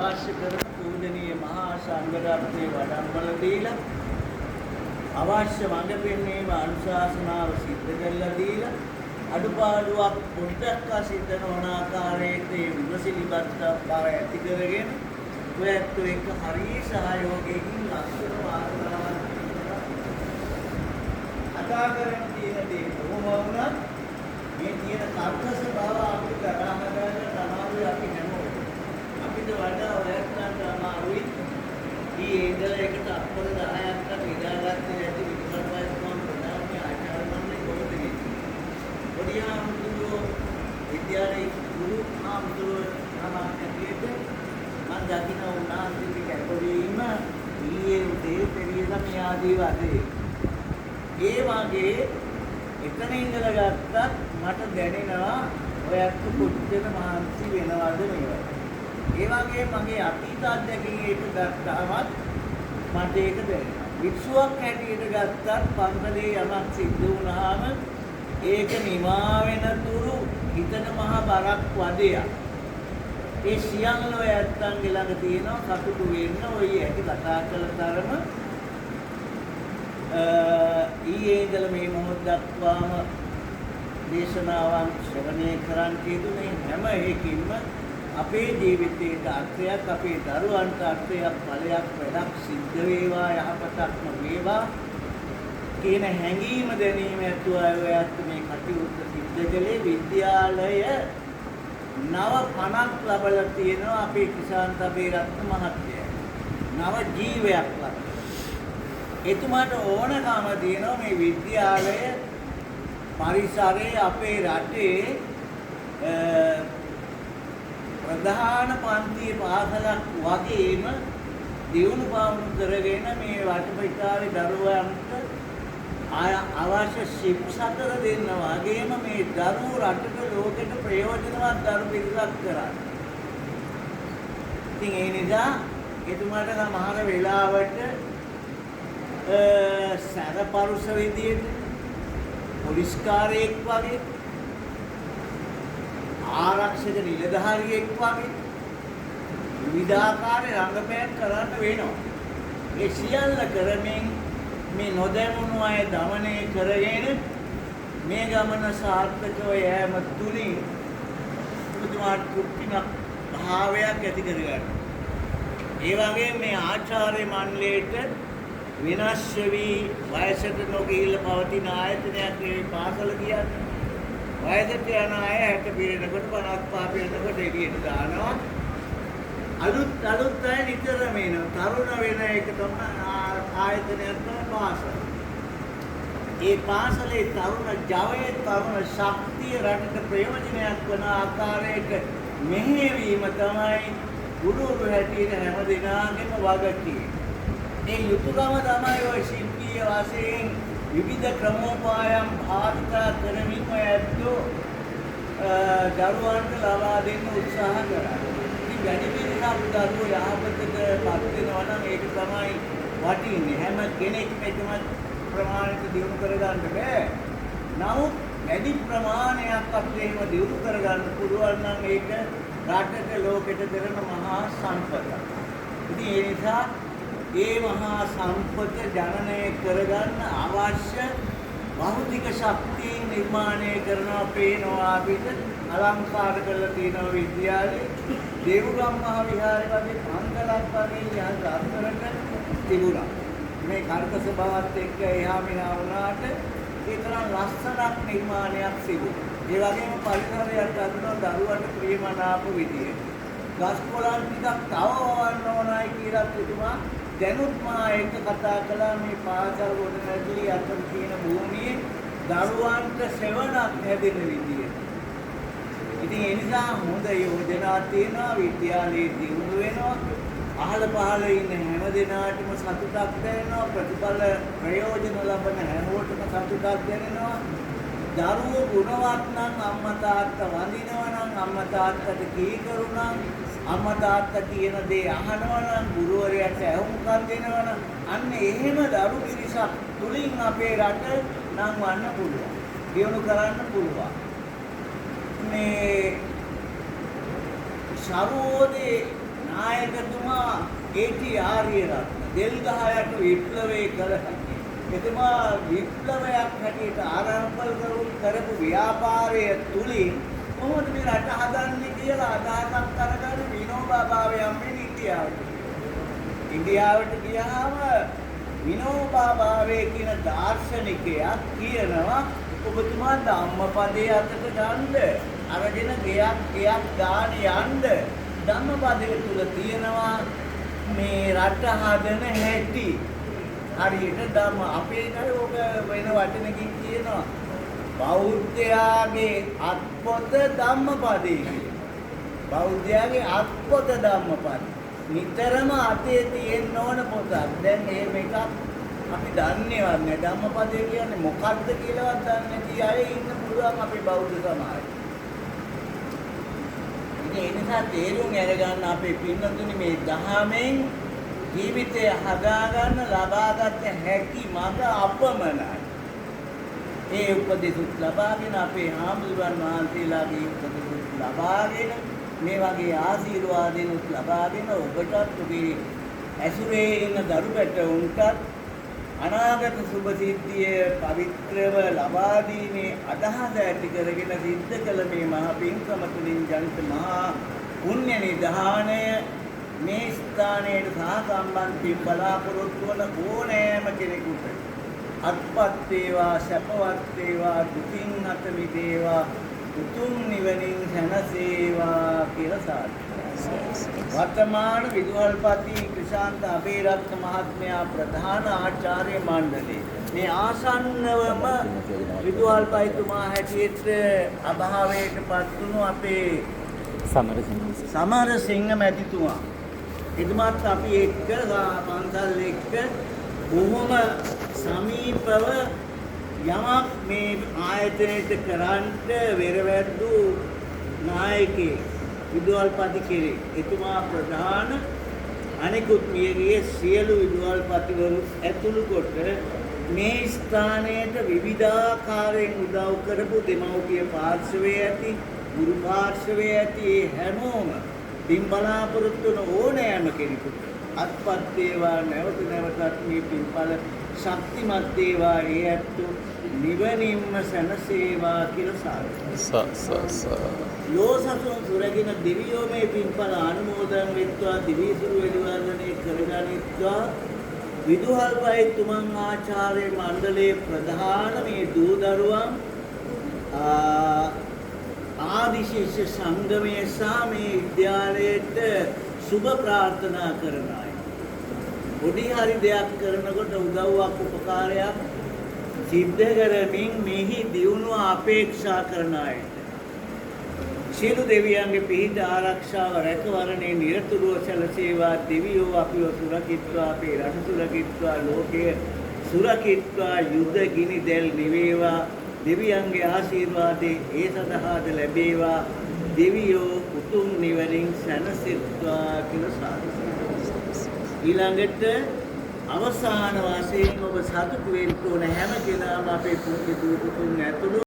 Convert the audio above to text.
අවශ්‍ය කරන පූජනීය මහා සංඝරත්නයේ වඩම්මල දීලා අවශ්‍ය මඟ පෙන්වීම අනුශාසනාව සිද්ධ කරලා දීලා අඩුපාඩුවක් පොඩ්ඩක් සිද්ධ නොවන ආකාරයට විමසිලිපත් බව ඇති කරගෙන ඔයත් එක්ක හරිය සහයෝගයකින් ලක්ෂණ වාර්තාවක් කතා කරන තියෙන දේ කොහොම වුණත් මේ තියෙන කර්කශ බව අපිට තරහ ගන්න තමයි අපි හැමෝම අපිට වඩා ඔයත්න්ට අමාරුයි ඊ ඉඳලා එකට අක්කර 10ක් අත ඉඳාගත්තේ නැති විකල්පයක්ම ප්‍රධානම ආචාර්ය මණ්ඩලේ කොහෙද ගියේ පොඩියා මුදුරෝ විද්‍යාලයේ ගුරු ආමුදුරෝ නමක් මම දකින්න උන්වහන්සේගේ කැපවීම ඊයේ උදේ පෙරියලා මේ ආදී වශයෙන් ඒ වගේ එතන ඉඳලා ගත්තත් මට දැනෙනවා ඔයත් කොච්චර මහන්සි වෙනවද මේවා. ඒ වගේ මගේ අතීත අත්දැකීම් එක ගත්තාමත් මට ඒක දැනෙනවා. වික්ෂුවක් හැටියට ගත්තත් පන්සලේ යමක් සිද්ධ වුණාම ඒක නිමා වෙන තුරු හිතන මහා බරක් වදයක්. ඒ සියල්ල ඔය ඇත්තන්ගේ ළඟ තියෙනවා සතුටු වෙන්න ඔය ඇති කතා කළ තරම ඊයේ ඉඳලා මේ මොහොත දක්වාම දේශනාවන් ශ්‍රවණය කරන් කියදුනේ හැම එකකින්ම අපේ ජීවිතයේ අර්ථයක් අපේ දරුවන්ට අර්ථයක් ඵලයක් වැඩක් සිද්ධ වේවා යහපතක්ම වේවා කියන හැඟීම දැනීම ඇතුළත් මේ කටයුත්ත සිද්ධ කළේ විද්‍යාලය නව 50ක් ලැබලා තියෙනවා අපේ කිසාන්ත බේරත්න මහත්තයා. නව ජීවයක් ලබා. එතුමාට ඕනකම තියෙනවා මේ විද්‍යාලය පරිසරයේ අපේ රටේ ප්‍රධාන පන්ති පාසලක් වගේම දියුණු පාවුණු කරගෙන මේ වටපිටාවේ දරුවන්ට අවශ්‍ය ශික්ෂක දෙන්න වගේම මේ දරුවෝ රටට ලෝකෙට ප්‍රයෝජනවත් දරු පිරිසක් කරා. ඉතින් ඒ නිසා එතුමාට සමහර වෙලාවට සරපරුස විදියට පොලිස්කාරයෙක් වගේ ආරක්ෂක නිලධාරියෙක් වගේ විවිධාකාර රංගපෑම් කරන්න වෙනවා. ඒ සියල්ල කරමින් මේ නොදැමුණු අය দমনය කරගෙන මේ ගමන සාර්ථකව යෑම තුලින් පුදුමාත් කුප්පින භාවයක් ඇති කරගන්න. ඒ වගේ මේ ආචාර්ය මණ්ඩලයට විනාශ වී වයසට නොගිහිල්ලා පවතින ආයතනයක් මේ පාසල කියන්නේ. වයසට යන අය 60 පිරෙනකොට 55 පිරෙනකොට එළියට දානවා. අලුත් අය නිතරම එනවා. තරුණ වෙන එක තමයි ආයතනයක් තමයි පාසල. ඒ පාසලේ තරුණ ජවයේ තරුණ ශක්තිය රටට ප්‍රයෝජනයක් වන ආකාරයක මෙහෙයවීම තමයි ගුරුවරු හැටියට හැම දිනාගෙම වගකීම. මේ යුතුයකම තමයි ඔය ශිල්පීය වශයෙන් විවිධ ක්‍රමෝපායම් භාවිතා කරමින් ඔය ඇත්තෝ දරුවන්ට ලබා දෙන්න උත්සාහ කරා. ඉතින් වැඩි පිරිසක් දරුවෝ යහපතට පත් වෙනවා නම් ඒක තමයි වටින්නේ. හැම කෙනෙක්ම එකම ප්‍රමාණයට දියුණු කරගන්න බෑ. නමුත් වැඩි ප්‍රමාණයක් අපිට එහෙම දියුණු කරගන්න පුළුවන් නම් ඒක රටට ලෝකෙට දෙන මහා සම්පතක්. ඉතින් ඒ නිසා ඒ මහා සම්පත ජනනය කරගන්න අවශ්‍ය භෞතික ශක්තිය නිර්මාණය කරනවා පේනවා අපිට අලංකාර කරලා තියෙනවා විද්‍යාලේ දේවගම් මහ විහාරේ වගේ පන්සලක් වගේ යහතරක තිබුණා. මේ කර්කශ බවත් එක්ක එහා මෙහා වුණාට ඒ තරම් ලස්සනක් නිර්මාණයක් තිබුණා. ඒ වගේම පරිසරයක් අඳුන දරුවන්ට ප්‍රියමනාප විදියට. ගස් කොළන් ටිකක් තව වවන්න ඕනයි කියලා තිබුණා. දැනුත් මා එක කතා කළා මේ පාසල් ගොඩනැගිලි අතර තියෙන භූමියේ දරුවන්ට සෙවණක් හැදෙන විදියට. ඉතින් ඒ නිසා හොඳ යෝජනා තියෙනවා විද්‍යාලයේ දියුණු වෙනවා. අහල පහල ඉන්න හැම දිනාටම සතුටක් දැනෙනවා. ප්‍රතිඵල ප්‍රයෝජන ලබන හැමෝටම සතුටක් දැනෙනවා. දරුවෝ ගුණවත් නම් අම්මා තාත්තා වඳිනවා නම් අම්මා තාත්තට කීකරු නම් අම්මා තාත්තා කියන දේ අහනවා නම් ගුරුවරයාට ඇහුම්කන් දෙනවා නම් අන්න එහෙම දරු පිරිසක් තුලින් අපේ රට නම් වන්න පුළුවන්. දියුණු කරන්න පුළුවන්. මේ ශරෝදේ නායකතුමා ඒ.ටී. ආරියරත්න දෙල්ගහයට විප්ලවය කළ හැකි. එතුමා විප්ලවයක් හැටියට ආරම්භ කරපු ව්‍යාපාරය තුලින් කොහොමද මේ රට හදන්නේ කියලා අදහසක් අරගෙන විනෝබා භාවය යම්මින් ඉන්දියාවට. ඉන්දියාවට ගියාම විනෝබා භාවය කියන දාර්ශනිකයා කියනවා ඔබතුමා ධම්මපදයේ අතට ගන්න අරගෙන ගෙයක් ගාන යන්න ධම්මපදයේ තුල තියෙනවා මේ රට හදන හැටි. හරියට ධම්ම අපේ නර ඔබ වෙන වචනකින් කියනවා බෞද්ධයාගේ අත්පොත ධම්මපදයේ කියලා. බෞද්ධයාගේ අත්පොත ධම්මපදයේ. නිතරම අතේ තියෙන්න ඕන පොතක්. දැන් එහෙම එකක් අපි දන්නේවත් නෑ. ධම්මපදයේ කියන්නේ මොකක්ද කියලාවත් දන්නේ නැති අය ඉන්න පුළුවන් අපේ බෞද්ධ සමාජයේ. ඉතින් ඒ නිසා තේරුම් අරගන්න අපේ පින්නතුනි මේ දහමෙන් ජීවිතය හදාගන්න ලබාගත හැකි මඟ අපමණයි. ඒ උපදෙස් ලබාගෙන අපේ හාමුදුරුවන් වහන්සේලාගේ උපදෙස් ලබාගෙන මේ වගේ ආශිර්වාදිනුත් ලබාගෙන ඔබටත් ඔබේ ඇසුරේ ඉන්න දරු පැටවුන්ටත් අනාගත සුභ සිද්ධිය පවිත්‍රව ලබා දීමේ අදහස ඇති කරගෙන සිද්ධ කළ මේ මහා පින්කම තුළින් ජනිත මහා පුණ්‍ය නිධානය මේ ස්ථානයේ සහසම්බන්ධ වී බලාපොරොත්තු වන ඕනෑම කෙනෙකුට අත්පත් වේවා සැපවත් වේවා දුකින් අත මිදේවා උතුම් නිවනින් සැනසේවා කියලා සාදු. වර්තමාන විදුහල්පති ක්‍රිෂාන්ත අබේරත්න මහත්මයා ප්‍රධාන ආචාර්ය මණ්ඩලයේ මේ ආසන්නවම විදුහල්පතිතුමා හැටියට අභාවයට පත් වුණු අපේ සමරසිංහ මැතිතුමා. එතුමාත් අපි එක්ක පන්සල් එක්ක බොහොම සමීපව යමක් මේ ආයතනයට කරන්ට වෙරවැද්දු නායකයෙක් විදුහල්පති කෙරේ. එතුමා ප්‍රධාන අනෙකුත් මියගිය සියලු විදුහල්පතිවරු ඇතුළු කොට මේ ස්ථානයට විවිධාකාරයෙන් උදව් කරපු දෙමව්පිය පාර්ශවයේ ඇති ගුරු පාර්ශවයේ ඇති හැමෝම පින් බලාපොරොත්තු වන ඕනෑම කෙනෙකුට අත්පත් වේවා නැවත නැවතත් මේ පින්ඵල ශක්තිමත් වේවා ඒ ඇත්තු නිවනින්ම සැනසේවා කියලා සාදු. ලෝසසුන් සුරගෙන දෙවියෝ මේ පින්ඵල අනුමෝදන් වෙත්වා දිවිසුරු එළිවර්ධනය කරගනිත්වා විදුහල්පතිතුමන් ආචාර්ය මණ්ඩලයේ ප්‍රධාන මේ දූ දරුවන් ආදිශිෂ්‍ය සංගමයේ සහ මේ විද්‍යාලයට සුබ ප්‍රාර්ථනා කරන අය. පොඩි හරි දෙයක් කරනකොට උදව්වක් උපකාරයක් සිද්ධ කරමින් මෙහි දියුණුව අපේක්ෂා කරන අය. සියලු දෙවියන්ගේ පිහිට ආරක්ෂාව රැකවරණේ නිරතුරුව සැලසේවා. දෙවියෝ අපිව සුරකිත්වා, අපේ රට සුරකිත්වා, ලෝකය සුරකිත්වා, යුද්ධ ගිනි දැල් නිවේවා. දෙවියන්ගේ ආශිර්වාදේ ඒ සඳහාද ලැබේවා. දෙවියෝ උතුම් නිවනින් සැනසෙත්වා කියලා සාදු. ඊළඟට අවසාන වශයෙන් ඔබ සතුටු වෙන්න ඕන හැම කෙනාම අපේ පුණ්‍ය දූතතුන් ඇතුළු